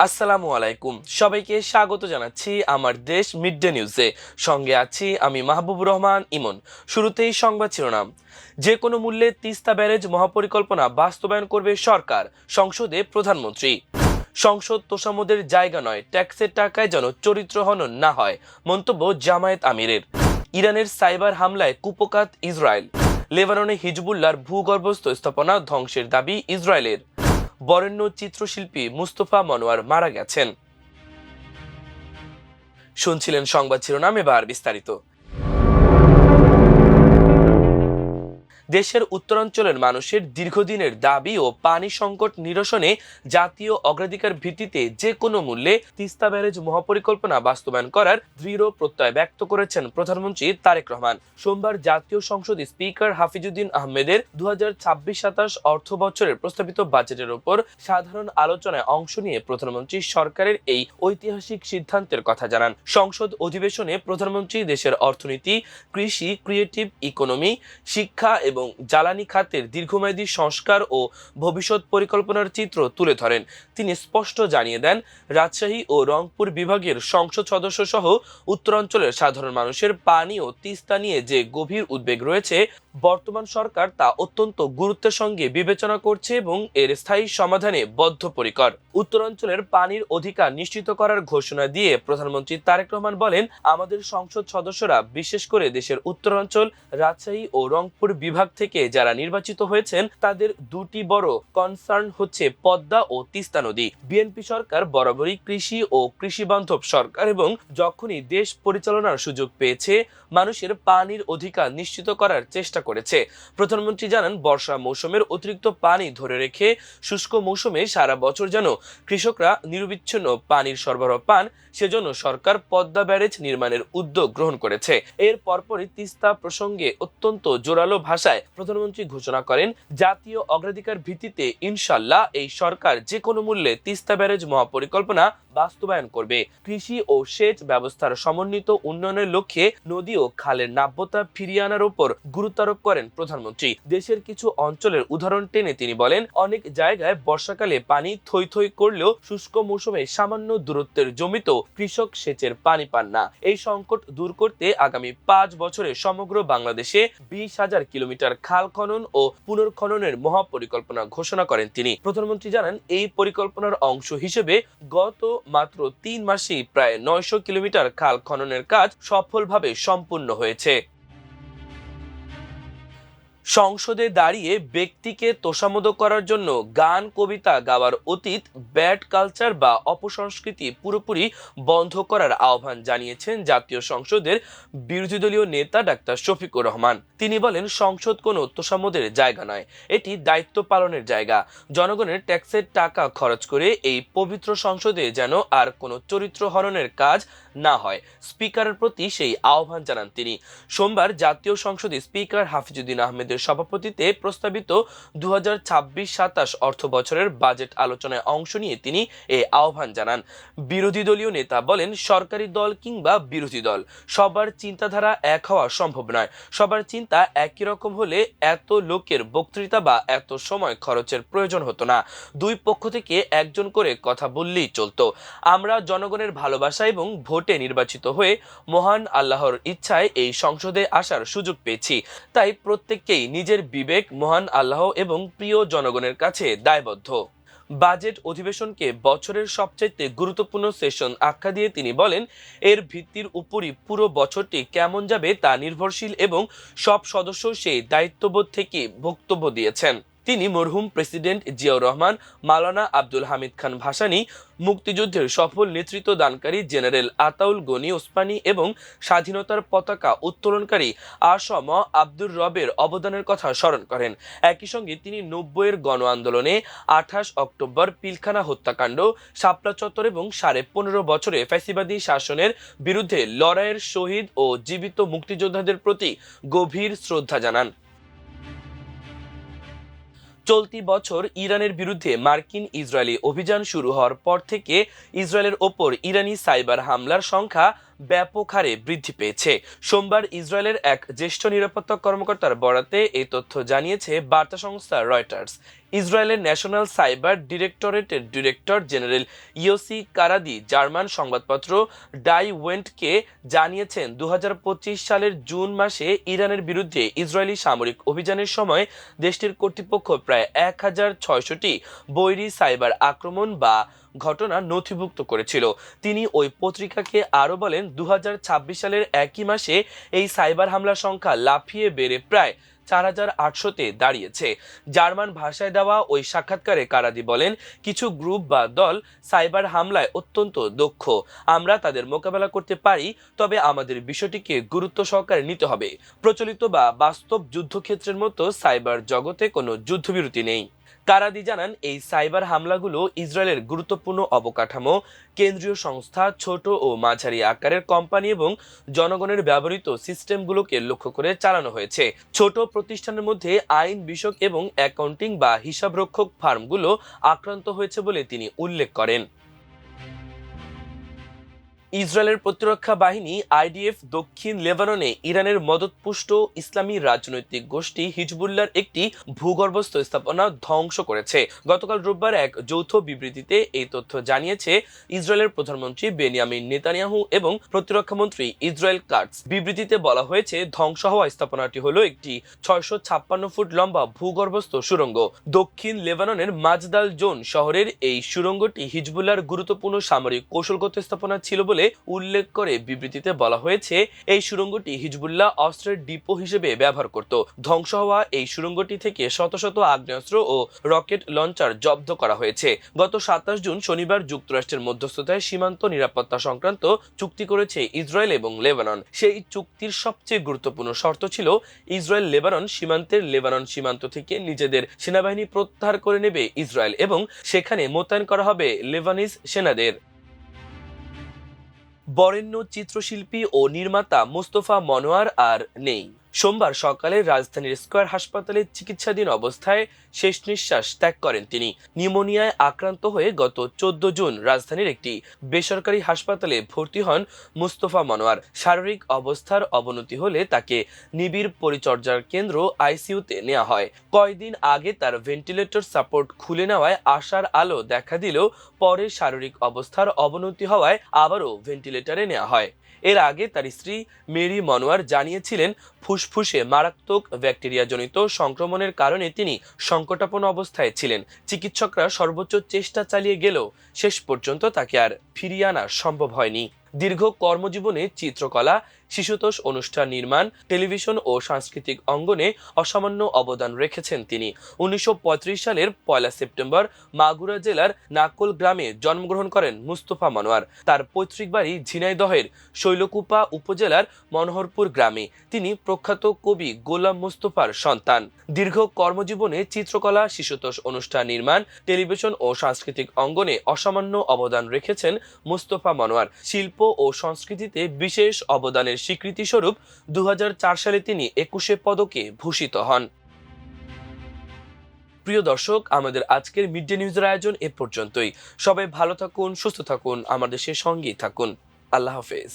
আসসালামু আলাইকুম, সবাইকে স্বাগত জানাচ্ছি আমার দেশ মিড ডে নিউজে। সঙ্গে আছি আমি মাহবুবুর রহমান ইমন। শুরুতেই সংবাদ শিরোনাম। যে কোনো মূল্যে তিস্তা ব্যারেজ মহাপরিকল্পনা বাস্তবায়ন করবে সরকার, সংসদে প্রধানমন্ত্রী। সংসদ তোষামোদের জায়গা নয়, ট্যাক্সের টাকায় যেন চরিত্র হনন না হয়, মন্তব্য জামায়াত আমিরের। ইরানের সাইবার হামলায় কুপকাত ইসরায়েল। লেবাননে হিজবুল্লাহর ভূগর্ভস্থ স্থাপনা ধ্বংসের দাবি ইসরায়েলের। বরেণ্য চিত্রশিল্পী মুস্তফা মনোয়ার মারা গেছেন। শুনছিলেন সংবাদ শিরোনাম, এবার বিস্তারিত। দেশের উত্তরাঞ্চলের মানুষের দীর্ঘদিনের দাবি ও পানি সংকট নিরসনে জাতীয় অগ্রাধিকার ভিত্তিতে যে কোনো মূল্যে তিস্তা ব্যারেজ মহাপরিকল্পনা বাস্তবায়ন করার দৃঢ় প্রত্যয় ব্যক্ত করেছেন প্রধানমন্ত্রী তারেক রহমান। সোমবার জাতীয় সংসদে স্পিকার হাফিজউদ্দিন আহমেদের 2026-27 অর্থ বছরের প্রস্তাবিত বাজেটের উপর সাধারণ আলোচনায় অংশ নিয়ে প্রধানমন্ত্রী সরকারের এই ঐতিহাসিক সিদ্ধান্তের কথা জানান। সংসদ অধিবেশনে প্রধানমন্ত্রী দেশের অর্থনীতি, কৃষি, ক্রিয়েটিভ ইকোনমি, শিক্ষা এবং জ্বালানি খাতের দীর্ঘমেয়াদী সংস্কার ও ভবিষ্যৎ পরিকল্পনার চিত্র তুলে ধরেন। তিনি স্পষ্ট জানিয়ে দেন, রাজশাহী ও রংপুর বিভাগের সংসদ সদস্য সহ উত্তরাঞ্চলের সাধারণ মানুষের পানি ও তিস্তা নিয়ে যে গভীর উদ্বেগ রয়েছে, বর্তমান সরকার তা অত্যন্ত গুরুত্বের সঙ্গে বিবেচনা করছে এবং এর স্থায়ী সমাধানে বদ্ধপরিকর। উত্তরাঞ্চলের পানির অধিকার নিশ্চিত করার ঘোষণা দিয়ে প্রধানমন্ত্রী তারেক রহমান বলেন, আমাদের সংসদ সদস্যরা বিশেষ করে দেশের উত্তরাঞ্চল, রাজশাহী ও রংপুর বিভাগ থেকে যারা নির্বাচিত হয়েছেন তাদের দুটি বড় কনসার্ন হচ্ছে পদ্মা ও তিস্তা নদী। বিএনপি সরকার বরাবরই কৃষি ও কৃষি বান্ধব সরকার এবং যখনই দেশ পরিচালনার সুযোগ পেয়েছে মানুষের পানির অধিকার নিশ্চিত করার চেষ্টা করেছে। প্রধানমন্ত্রী জানান, বর্ষা মৌসুমের অতিরিক্ত পানি ধরে রেখে শুষ্ক মৌসুমে সারা বছর যেন কৃষকরা নিরবিচ্ছিন্ন পানির সরবরাহ পান, সেজন্য সরকার পদ্মা ব্যারেজ নির্মাণের উদ্যোগ গ্রহণ করেছে। এর পরপরই তিস্তা প্রসঙ্গে অত্যন্ত জোরালো ভাষায় প্রধানমন্ত্রী ঘোষণা করেন, জাতীয় অগ্রাধিকার ভিত্তিতে ইনশাল্লাহ এই সরকার যে কোনো মূল্যে তিস্তা ব্যারেজ মহাপরিকল্পনা বাস্তবায়ন করবে। কৃষি ও সেচ ব্যবস্থার সমন্বিত উন্নয়নের লক্ষ্যে নদী ও খালের নাব্যতা ফিরিয়ে আনার উপর গুরুত্ব আরোপ করেন প্রধানমন্ত্রী। দেশের কিছু অঞ্চলের উদাহরণ টেনে তিনি বলেন, অনেক জায়গায় বর্ষাকালে পানি থই থই করলেও শুষ্ক মৌসুমে সামান্য দূরত্বের জমিতেও কৃষক সেচের পানি পান না। এই সংকট দূর করতে আগামী 5 বছরে সমগ্র বাংলাদেশে 20,000 কিলোমিটার খাল খনন ও পুনর্খননের মহাপরিকল্পনা ঘোষণা করেন তিনি। প্রধানমন্ত্রী জানান, এই পরিকল্পনার অংশ হিসেবে গত মাত্র 3 মাসেই প্রায় 900 কিলোমিটার খাল খননের কাজ সফলভাবে সম্পূর্ণ হয়েছে। সংসদে দাঁড়িয়ে ব্যক্তিকে তোষামোদ করার জন্য গান কবিতা গাওয়ার অতীত ব্যাড কালচার বা অপসংস্কৃতি পুরোপুরি বন্ধ করার আহ্বান জানিয়েছেন জাতীয় সংসদের বিরোধী দলীয় নেতা ডাক্তার শফিকুর রহমান। তিনি বলেন, সংসদ কোনো তোষামোদের জায়গা নয়, এটি দায়িত্ব পালনের জায়গা। জনগণের ট্যাক্সের টাকা খরচ করে এই পবিত্র সংসদে যেন আর কোনো চরিত্র হরণের কাজ না হয়, স্পিকারের প্রতি সেই আহ্বান জানান তিনি। সোমবার জাতীয় সংসদে স্পিকার হাফিজউদ্দিন আহমেদের সভাপতিত্বে প্রস্তাবিত 2026-27 অর্থ বছরের বাজেট আলোচনায় অংশ নিয়ে তিনি এই আহ্বান জানান। বিরোধী দলীয় নেতা বলেন, সরকারি দল কিংবা বিরোধী দল সবার চিন্তাধারা এক হওয়া সম্ভব নয়। সবার চিন্তা একই রকম হলে এত লোকের বক্তৃতা বা এত সময় খরচের প্রয়োজন হতো না। দুই পক্ষ থেকে একজন করে কথা বললেই চলতো। আমরা জনগণের ভালোবাসা এবং ভোটে নির্বাচিত হয়ে মহান আল্লাহর ইচ্ছায় এই সংসদে আসার সুযোগ পেয়েছি। তাই প্রত্যেককেই নিজের বিবেক, মহান আল্লাহ এবং প্রিয় জনগণের কাছে দায়বদ্ধ। বাজেট অধিবেশনকে বছরের সবচেয়ে গুরুত্বপূর্ণ সেশন আখ্যা দিয়ে তিনি বলেন, এর ভিত্তির উপরই পুরো বছরটি কেমন যাবে তা নির্ভরশীল এবং সব সদস্য সেই দায়িত্ববোধ থেকে বক্তব্য দিয়েছেন। তিনি মরহুম প্রেসিডেন্ট জিয়াউর রহমান, মাওলানা আব্দুল হামিদ খান ভাসানী, মুক্তিযুদ্ধের সফল নেতৃত্ব দানকারী জেনারেল আতাউল গনি ওসমানী এবং স্বাধীনতার পতাকা উত্তোলনকারী আসম আব্দুর রবের অবদানের কথা স্মরণ করেন। একই সঙ্গে তিনি 90-এর গণ আন্দোলনে 28 অক্টোবর পিলখানা হত্যাকাণ্ড, শাপলা চত্বর এবং 15.5 বছরে ফ্যাসিবাদী শাসনের বিরুদ্ধে লড়াইয়ের শহীদ ও জীবিত মুক্তিযোদ্ধাদের প্রতি গভীর শ্রদ্ধা জানান। চলতি বছর ইরানের বিরুদ্ধে মার্কিন ইসরায়েলি অভিযান শুরু হওয়ার পর থেকে ইসরায়েলের ওপর ইরানি সাইবার হামলার সংখ্যা ব্যাপক হারে বৃদ্ধি পেয়েছে। সোমবার ইসরায়েলের এক জ্যেষ্ঠ নিরাপত্তা কর্মকর্তার বরাতে এই তথ্য জানিয়েছে বার্তা সংস্থা রয়টার্স। ইসরায়েলের ন্যাশনাল সাইবার ডিরেক্টরেটের director general Yossi Karadi German সংবাদপত্র ডাই ওয়েন্টকে জানিয়েছেন 2025 সালের জুন মাসে ইরানের বিরুদ্ধে ইসরায়েলি সামরিক অভিযানের সময় দেশটির কর্তৃপক্ষ প্রায় 1600টি বৈরী সাইবার আক্রমণ বা ঘটনা নথিভুক্ত করেছিল। তিনি ওই পত্রিকাকে আরও বলেন 2026 সালের একই মাসে এই সাইবার হামলার সংখ্যা লাফিয়ে বেড়ে প্রায় 4800-তে দাঁড়িয়েছে। জার্মান ভাষায় দেওয়া ওই সাক্ষাৎকারে কারাদি বলেন, কিছু গ্রুপ বা দল সাইবার হামলায় অত্যন্ত দক্ষ। আমরা তাদের মোকাবেলা করতে পারি, তবে আমাদের বিষয়টিকে গুরুত্ব সহকারে নিতে হবে। প্রচলিত বা বাস্তব যুদ্ধক্ষেত্রের মতো সাইবার জগতে কোনো যুদ্ধবিরতি নেই। কারাদি জানান, এই সাইবার হামলাগুলো ইসরায়েলের গুরুত্বপূর্ণ অবকাঠামো, কেন্দ্রীয় সংস্থা, ছোট ও মাঝারি আকারের কোম্পানি এবং জনগণের ব্যবহৃত সিস্টেমগুলোকে লক্ষ্য করে চালানো হয়েছে। ছোট প্রতিষ্ঠানের মধ্যে আইন বিষয়ক এবং অ্যাকাউন্টিং বা হিসাবরক্ষক ফার্মগুলো আক্রান্ত হয়েছে বলে তিনি উল্লেখ করেন। ইসরায়েলের প্রতিরক্ষা বাহিনী আইডিএফ দক্ষিণ লেবাননে ইরানের মদতপুষ্ট ইসলামী রাজনৈতিক গোষ্ঠী হিজবুল্লাহর একটি ভূগর্ভস্থ স্থাপনা ধ্বংস করেছে। গতকাল রোববার এক যৌথ বিবৃতিতে এই তথ্য জানিয়েছে ইসরায়েলের প্রধানমন্ত্রী বেনিয়ামিন নেতানিয়াহু এবং প্রতিরক্ষা মন্ত্রী ইসরায়েল কাটস। বিবৃতিতে বলা হয়েছে, ধ্বংস হওয়া স্থাপনাটি হলো একটি 656 ফুট লম্বা ভূগর্ভস্থ সুড়ঙ্গ। দক্ষিণ লেবাননের মাজদাল জোন শহরের এই সুড়ঙ্গটি হিজবুল্লাহর গুরুত্বপূর্ণ সামরিক কৌশলগত স্থাপনা ছিল বলে উল্লেখ করে বিবৃতিতে বলা হয়েছে, এই সুড়ঙ্গটি হিজবুল্লাহ অস্ত্রের ডিপো হিসেবে ব্যবহার করত। ধ্বংস হওয়া এই সুড়ঙ্গটি থেকে শত শত আগ্নেয়াস্ত্র ও রকেট লঞ্চার জব্দ করা হয়েছে। গত 27 জুন শনিবার যুক্তরাষ্ট্রের মধ্যস্থতায় সীমান্ত নিরাপত্তা সংক্রান্ত চুক্তি করেছে ইসরায়েল এবং লেবানন। সেই চুক্তির সবচেয়ে গুরুত্বপূর্ণ শর্ত ছিল ইসরায়েল লেবানন সীমান্তের লেবানন সীমান্ত থেকে নিজেদের সেনাবাহিনী প্রত্যাহার করে নেবে ইসরায়েল এবং সেখানে মোতায়েন করা হবে লেবানিজ সেনাদের। বরেণ্য চিত্রশিল্পী ও নির্মাতা মোস্তফা মনোয়ার আর নেই। সোমবার সকালে রাজধানীর স্কয়ার হাসপাতালে চিকিৎসাধীন অবস্থায় শেষ নিঃশ্বাস ত্যাগ করেন তিনি। নিউমোনিয়ায় আক্রান্ত হয়ে গত 14 জুন রাজধানীর একটি বেসরকারি হাসপাতালে ভর্তি হন মোস্তফা মনোয়ার। শারীরিক অবস্থার অবনতি হলে তাকে নিবিড় পরিচর্যার কেন্দ্র আইসিইউতে নেওয়া হয়। কয়েকদিন আগে তার ভেন্টিলেটর সাপোর্ট খুলে নেওয়ায় আশার আলো দেখা দিলেও পরে শারীরিক অবস্থার অবনতি হওয়ায় আবারও ভেন্টিলেটরে নেওয়া হয়। এর আগে তার স্ত্রী মেরি মনোয়ার জানিয়েছিলেন, ফুসফুসে মারাত্মক ব্যাকটেরিয়াজনিত সংক্রমণের কারণে তিনি সংকটাপন্ন অবস্থায় ছিলেন। চিকিৎসকরা সর্বোচ্চ চেষ্টা চালিয়ে গেলেও শেষ পর্যন্ত তাকে আর ফিরিয়ে আনা সম্ভব হয়নি। দীর্ঘ কর্মজীবনে চিত্রকলা, শিশুতোষ অনুষ্ঠান নির্মাণ, টেলিভিশন ও সাংস্কৃতিক অঙ্গনে অসামান্য অবদান রেখেছেন তিনি। 1935 সালের 1 সেপ্টেম্বর মাগুরা জেলার নাকল গ্রামে জন্মগ্রহণ করেন মোস্তফা মনোয়ার। তার পৈতৃক বাড়ি ঝিনাইদহের শৈলকুপা উপজেলার মনোহরপুর গ্রামে। তিনি প্রখ্যাত কবি গোলাম মোস্তফার সন্তান। দীর্ঘ কর্মজীবনে চিত্রকলা, শিশুতোষ অনুষ্ঠান নির্মাণ, টেলিভিশন ও সাংস্কৃতিক অঙ্গনে অসামান্য অবদান রেখেছেন মোস্তফা মনোয়ার। শিল্প ও সংস্কৃতিতে বিশেষ অবদানের স্বীকৃতি স্বরূপ 2004 সালে তিনি 21 পদকে ভূষিত হন। প্রিয় দর্শক, আমাদের আজকের মিড ডে নিউজের আয়োজন এ পর্যন্তই। সবাই ভালো থাকুন, সুস্থ থাকুন, আমাদের সঙ্গেই থাকুন। আল্লাহ হাফেজ।